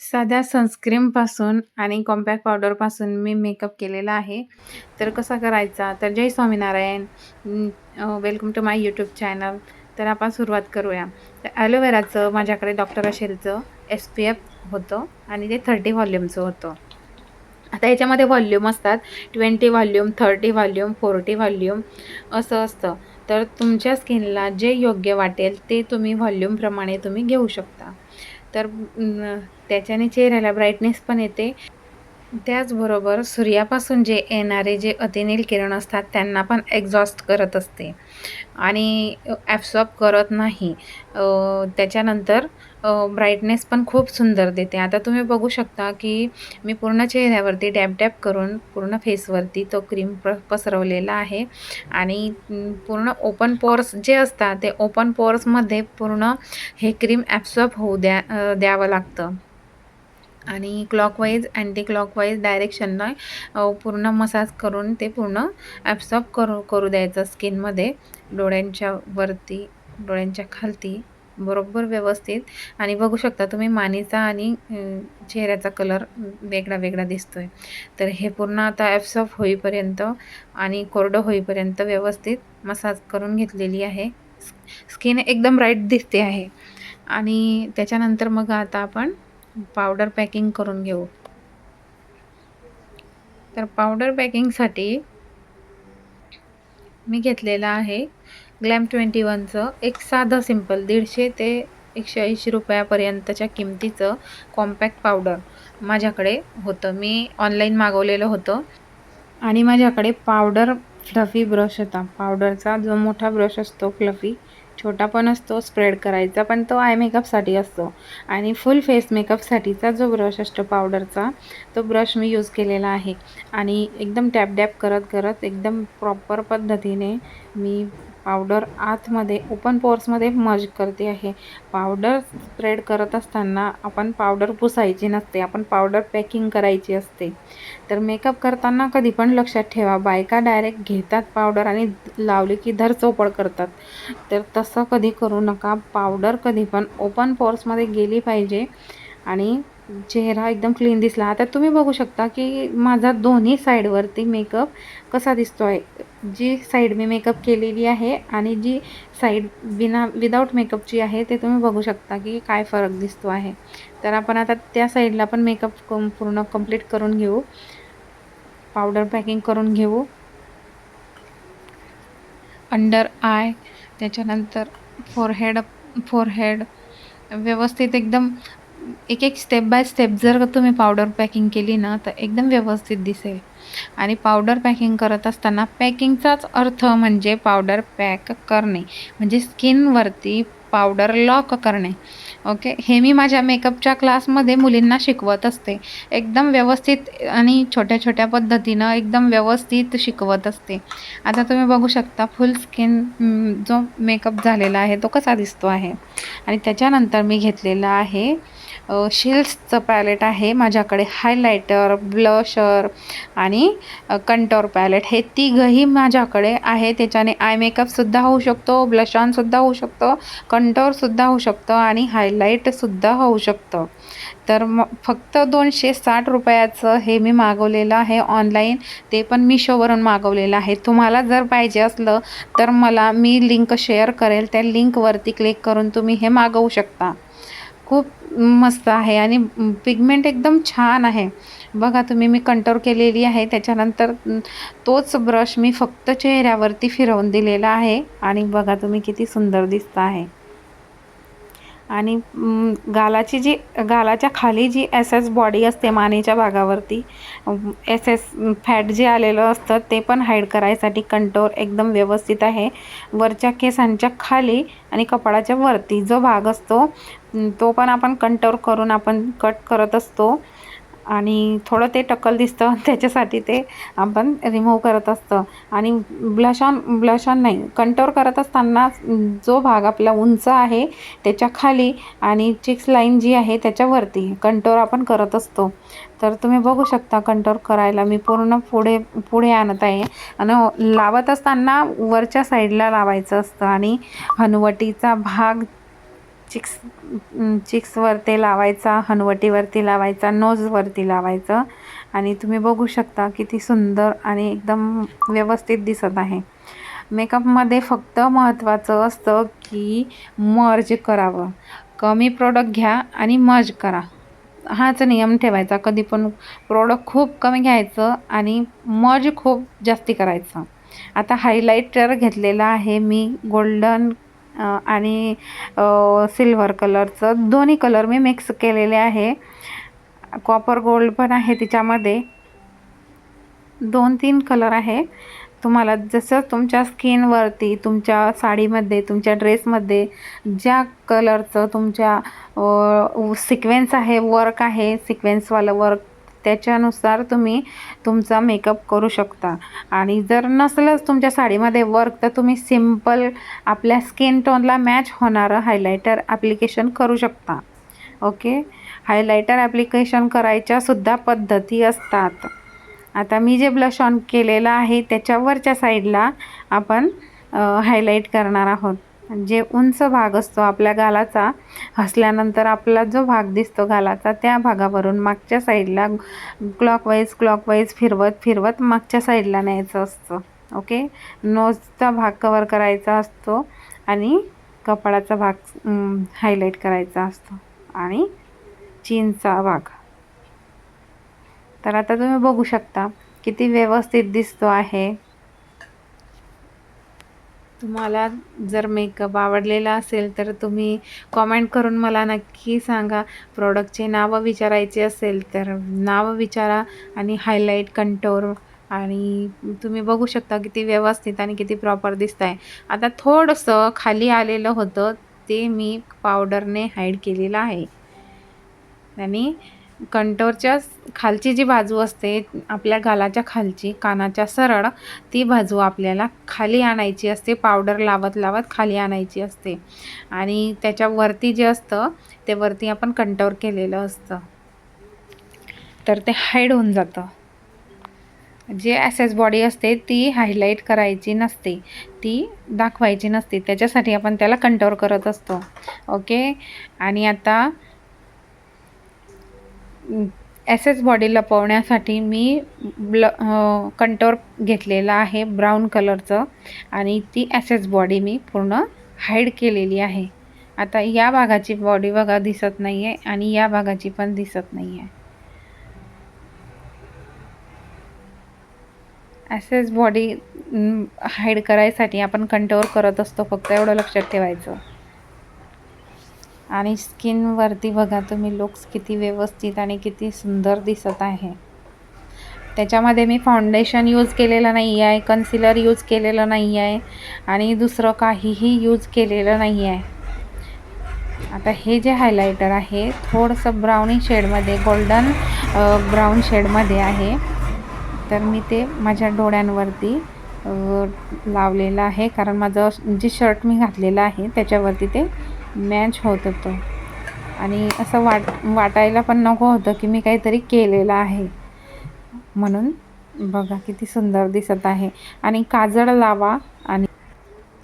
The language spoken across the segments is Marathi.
साध्या सनस्क्रीमपासून आणि कॉम्पॅक्ट पावडरपासून मी मेकअप केलेला आहे. तर कसा करायचा? तर जय Swaminarayan. Welcome to my YouTube channel. तर आपण सुरुवात करूया. तर ॲलोवेराचं माझ्याकडे डॉक्टर अशेलचं SPF होतं आणि ते 30 व्हॉल्यूमचं होतं. आता याच्यामध्ये व्हॉल्यूम असतात 20 व्हॉल्यूम, 30 व्हॉल्यूम, 40 व्हॉल्यूम असं असतं. तर तुमच्या स्किनला जे योग्य वाटेल ते तुम्ही व्हॉल्यूमप्रमाणे तुम्ही घेऊ शकता. तर त्याच्याने चेहऱ्याला ब्राईटनेस पण येते. त्याचबरोबर सूर्यापासून जे येणारे जे अतिनील किरण असतात त्यांना पण एक्झॉस्ट करत असते आणि ॲब्सॉर्ब करत नाही. त्याच्यानंतर ब्राईटनेस पण खूप सुंदर देते. आता तुम्ही बघू शकता की मी पूर्ण चेहऱ्यावरती डॅब करून पूर्ण फेसवरती तो क्रीम पसरवलेला आहे आणि पूर्ण ओपन पोअर्स जे असतात ते ओपन पोअर्समध्ये पूर्ण हे क्रीम ॲब्सॉर्ब होऊ द्यावं लागतं. आणि क्लॉकवाईज अँटी क्लॉकवाईज डायरेक्शननं पूर्ण मसाज करून ते पूर्ण ॲब्सॉर्ब करू द्यायचं स्किनमध्ये. डोळ्यांच्या वरती, डोळ्यांच्या खालती बरोबर व्यवस्थित. आणि बघू शकता तुम्ही मानेचा आणि चेहऱ्याचा कलर वेगळा दिसतोय. तर हे पूर्ण आता ॲब्सॉर्ब होईपर्यंत आणि कोरडं होईपर्यंत व्यवस्थित मसाज करून घेतलेली आहे. स्किन एकदम ब्राईट दिसते आहे. आणि त्याच्यानंतर मग आता आपण पावडर पॅकिंग करून घेऊ. तर पावडर पॅकिंगसाठी मी घेतलेलं आहे ग्लॅम 21चं एक साधं सिंपल 150 ते 180 रुपयापर्यंतच्या किमतीचं कॉम्पॅक्ट पावडर माझ्याकडे होतं. मी ऑनलाईन मागवलेलं होतं आणि माझ्याकडे पावडर फ्लफी ब्रश होता. पावडरचा जो मोठा ब्रश असतो फ्लफी, छोटा पण असतो स्प्रेड करायचा, पण तो आय मेकअपसाठी असतो. आणि फुल फेस मेकअपसाठीचा जो ब्रश असतो पावडरचा, तो ब्रश मी यूज केलेला आहे. आणि एकदम टॅप करत एकदम प्रॉपर पद्धतीने मी पावडर आतमध्ये ओपन पोअर्समध्ये मर्ज करते आहे. पावडर स्प्रेड करत असताना आपण पावडर पुसायची नसते, आपण पावडर पॅकिंग करायची असते. तर मेकअप करताना कधी पण लक्षात ठेवा, बायका डायरेक्ट घेतात पावडर आणि लावली की धर चोपड करतात. तर तसं कधी करू नका. पावडर कधी पण ओपन पोअर्समध्ये गेली पाहिजे आणि चेहरा एकदम क्लीन दिसला. आता तुम्ही बघू शकता की माझा दोन्ही साईडवरती मेकअप कसा दिसतो आहे. जी साईड मी मेकअप केलेली आहे आणि जी साईड विदाऊट मेकअपची आहे ते तुम्ही बघू शकता की काय फरक दिसतो आहे. तर आपण आता त्या साईडला पण मेकअप पूर्ण कंप्लीट करून घेऊ. पावडर पॅकिंग करून घेऊ. अंडर आय, त्याच्यानंतर फोरहेड व्यवस्थित एकदम एक स्टेप बाय स्टेप जर तुम्ही पावडर पॅकिंग केली ना तर एकदम व्यवस्थित दिसेल. आणि पावडर पॅकिंग करत असताना पॅकिंगचाच अर्थ म्हणजे पावडर पॅक करणे, म्हणजे स्किनवरती पावडर लॉक करणे. ओके, हे मी माझ्या मेकअपच्या क्लासमध्ये मुलींना शिकवत असते. एकदम व्यवस्थित आणि छोट्या पद्धतीनं एकदम व्यवस्थित शिकवत असते. आता तुम्ही बघू शकता फुल स्किन जो मेकअप झालेला आहे तो कसा दिसतो आहे. आणि त्याच्यानंतर मी घेतलेला आहे शिल्सचं पॅलेट आहे माझ्याकडे. हायलायटर, ब्लशर आणि कंटोर पॅलेट हे तिघंही माझ्याकडे आहे. त्याच्याने आय मेकअपसुद्धा होऊ शकतो, ब्लश ऑनसुद्धा होऊ शकतं, कंटोरसुद्धा होऊ शकतं आणि हायलाईटसुद्धा होऊ शकतं. तर फक्त 260 रुपयाचं हे मी मागवलेलं आहे ऑनलाईन. ते पण मिशोवरून मागवलेलं आहे. तुम्हाला जर पाहिजे असलं तर मी लिंक शेअर करेल, त्या लिंकवरती क्लिक करून तुम्ही हे मागवू शकता. खूप मस्त आहे आणि पिगमेंट एकदम छान आहे. बघा तुम्ही, मी कंटोर केलेली आहे. त्याच्यानंतर तोच ब्रश मी फक्त चेहऱ्यावरती फिरवून दिलेला आहे आणि बघा तुम्ही किती सुंदर दिसत आहे. आणि गालाच्या खाली जी SS बॉडी असते मानेच्या भागावरती, SS फॅट जे आलेलं असतं ते पण हाईड करायसाठी कंटोर एकदम व्यवस्थित आहे. वरच्या केसांच्या खाली आणि कपाळाच्या वरती जो भाग असतो तो पण आपण कंटोर करून आपण कट करत असतो आणि थोडं ते टक्कल दिसतं त्याच्यासाठी ते आपण रिमूव्ह करत असतं. आणि ब्लश ऑन नाही, कंटोर करत असताना जो भाग आपला उंच आहे त्याच्या खाली आणि चिक्स लाईन जी आहे त्याच्यावरती कंटोर आपण करत असतो. तर तुम्ही बघू शकता कंटोर करायला मी पूर्ण पुढे आणत आहे आणि लावत असताना वरच्या साईडला लावायचं असतं आणि हनुवटीचा भाग चिक्सवरती लावायचा, हनवटीवरती लावायचा, नोजवरती लावायचं आणि तुम्ही बघू शकता किती सुंदर आणि एकदम व्यवस्थित दिसत आहे. मेकअपमध्ये फक्त महत्त्वाचं असतं की मर्ज करावं. कमी प्रोडक्ट घ्या आणि मर्ज करा, हाच नियम ठेवायचा. कधी पण प्रोडक्ट खूप कमी घ्यायचं आणि मर्ज खूप जास्ती करायचं. आता हायलायटर घेतलेला आहे मी गोल्डन आणि सिल्वर कलरचं, दोन्ही कलर मी मिक्स केलेले आहे. कॉपर गोल्ड पण आहे त्याच्यामध्ये, 2-3 कलर आहे. तुम्हाला जसं तुमच्या स्किनवरती, तुमच्या साडीमध्ये, तुमच्या ड्रेसमध्ये ज्या कलरचं तुमच्या सिक्वेन्स आहे, वर्क आहे, सिक्वेन्सवालं वर्क, त्याच्यानुसार तुम्ही तुमचा मेकअप करू शकता. आणि जर नसलंच तुमच्या साडीमध्ये वर्क तर तुम्ही सिम्पल आपल्या स्किन टोनला मॅच होणारं हायलायटर ॲप्लिकेशन करू शकता. ओके, हायलायटर ॲप्लिकेशन करायच्या सुद्धा पद्धती असतात. आता मी जे ब्लश ऑन केलेलं आहे त्याच्यावरच्या साईडला आपण हायलाईट करणार आहोत. जे उंच भाग असतो आपल्या गालाचा, हसल्यानंतर आपला जो भाग दिसतो गालाचा, त्या भागावरून मागच्या साईडला क्लॉकवाईज फिरवत मागच्या साईडला न्यायचं असतं. ओके, नोजचा भाग कवर करायचा असतो आणि कपाळाचा भाग हायलाईट करायचा असतो आणि चीनचा भाग. तर आता तुम्ही बघू शकता किती व्यवस्थित दिसतो आहे. तुम्हाला जर मेकअप आवडलेला असेल तर तुम्ही कॉमेंट करून मला नक्की सांगा. प्रोडक्टचे नावं विचारायचे असेल तर नावं विचारा आणि हायलाईट, कंटोर आणि तुम्ही बघू शकता किती व्यवस्थित आणि किती प्रॉपर दिसत आहे. आता थोडंसं खाली आलेलं होतं ते मी पावडरने हाईड केलेलं आहे. आणि कंटोरच्या खालची जी बाजू असते आपल्या गालाच्या खालची, कानाच्या सरळ, ती बाजू आपल्याला खाली आणायची असते. पावडर लावत लावत खाली आणायची असते आणि त्याच्यावरती जे असतं ते वरती आपण कंटोर केलेलं असतं, तर ते हाईड होऊन जातं. जे ॲसेस बॉडी असते ती हायलाईट करायची नसते, ती दाखवायची नसते, त्याच्यासाठी आपण त्याला कंटोर करत असतो. ओके, आणि आता ॲसेस बॉडी लपवण्यासाठी मी कंटोर घेतलेला आहे ब्राऊन कलरचं आणि ती ॲसेस बॉडी मी पूर्ण हाईड केलेली आहे. आता या भागाची बॉडी बघा दिसत नाही आहे आणि या भागाची पण दिसत नाही आहे. ॲसेस बॉडी हाईड करायसाठी आपण कंटोर करत असतो, फक्त एवढं लक्षात ठेवायचं. आणि स्किनवरती बघा तुम्ही लुक्स किती व्यवस्थित आणि किती सुंदर दिसत आहे. त्याच्यामध्ये मी फाउंडेशन यूज केलेलं नाही आहे, कन्सिलर यूज केलेलं नाही आहे आणि दुसरं काहीही यूज केलेलं नाही आहे. आता हे जे हायलायटर आहे थोडंसं ब्राउनी शेडमध्ये, गोल्डन ब्राऊन शेडमध्ये आहे, तर मी ते माझ्या डोळ्यांवरती लावलेलं आहे, कारण माझं जे शर्ट मी घातलेलं आहे त्याच्यावरती ते मॅच होत होतं आणि असं वाटायला पण नको होतं की मी काहीतरी केलेलं आहे. म्हणून बघा किती सुंदर दिसत आहे. आणि काजळ लावा आणि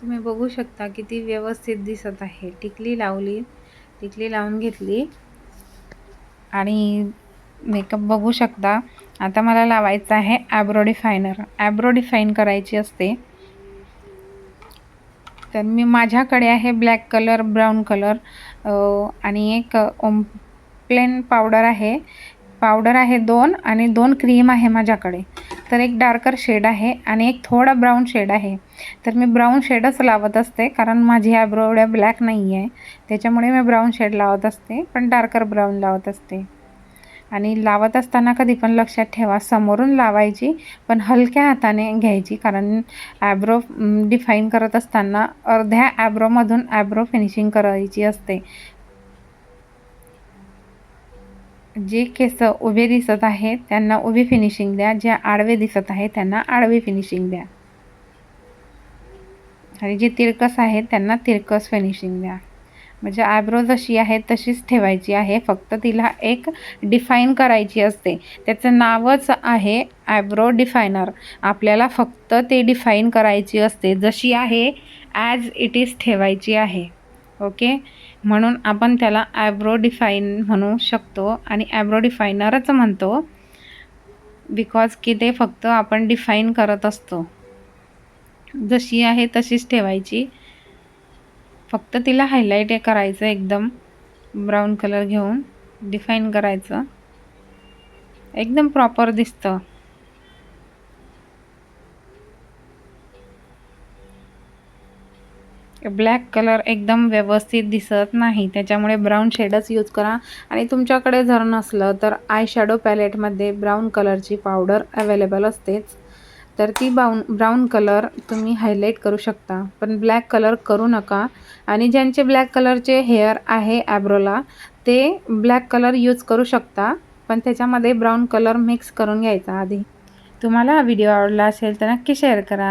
तुम्ही बघू शकता किती व्यवस्थित दिसत आहे. टिकली लावली, टिकली लावून घेतली आणि मेकअप बघू शकता. आता मला लावायचं आहे ॲब्रो डिफायनर. ॲब्रो डिफाईन करायची असते, तर मी माझ्याकडे आहे ब्लॅक कलर, ब्राऊन कलर आणि एक प्लेन पावडर आहे 2 आणि 2 क्रीम आहे माझ्याकडे. तर एक डार्कर शेड आहे आणि एक थोडा ब्राऊन शेड आहे. तर मी ब्राऊन शेडच लावत असते, कारण माझी आयब्रो एवढ्या ब्लॅक नाही आहे, त्याच्यामुळे मी ब्राऊन शेड लावत असते, पण डार्कर ब्राऊन लावत असते. आणि लावत असताना कधी पण लक्षात ठेवा समोरून लावायची, पण हलक्या हाताने घ्यायची, कारण ॲब्रो डिफाईन करत असताना अर्ध्या ॲब्रोमधून ॲब्रो फिनिशिंग करायची असते. जे केस उभे दिसत आहेत त्यांना उभी फिनिशिंग द्या, जे आडवे दिसत आहेत त्यांना आडवी फिनिशिंग द्या आणि जे तिरकस आहेत त्यांना तिरकस फिनिशिंग द्या. म्हणजे आयब्रो जशी आहे तशीच ठेवायची आहे, फक्त तिला एक डिफाईन करायची असते. त्याचं नावच आहे आयब्रो डिफायनर. आपल्याला फक्त ते डिफाईन करायची असते, जशी आहे ॲज इट इज ठेवायची आहे. ओके, म्हणून आपण त्याला आयब्रो डिफाईन म्हणू शकतो आणि आयब्रो डिफायनरच म्हणतो, बिकॉज की ते फक्त आपण डिफाईन करत असतो. जशी आहे तशीच ठेवायची, फक्त तिला हायलाईट करायचं, एकदम ब्राऊन कलर घेऊन डिफाईन करायचं, एकदम प्रॉपर दिसतं. ब्लॅक कलर एकदम व्यवस्थित दिसत नाही, त्याच्यामुळे ब्राऊन शेडच यूज करा. आणि तुमच्याकडे जर नसलं तर आय शॅडो पॅलेटमध्ये ब्राऊन कलरची पावडर अवेलेबल असतेच, तर ती ब्राऊन कलर तुम्ही हायलाईट करू शकता, पण ब्लॅक कलर करू नका. आणि ज्यांचे ब्लॅक कलरचे हेअर आहे आयब्रोला, ते ब्लॅक कलर यूज करू शकता, पण त्याच्यामध्ये ब्राऊन कलर मिक्स करून घ्यायचा आधी. तुम्हाला हा व्हिडिओ आवडला असेल तर नक्की शेअर करा.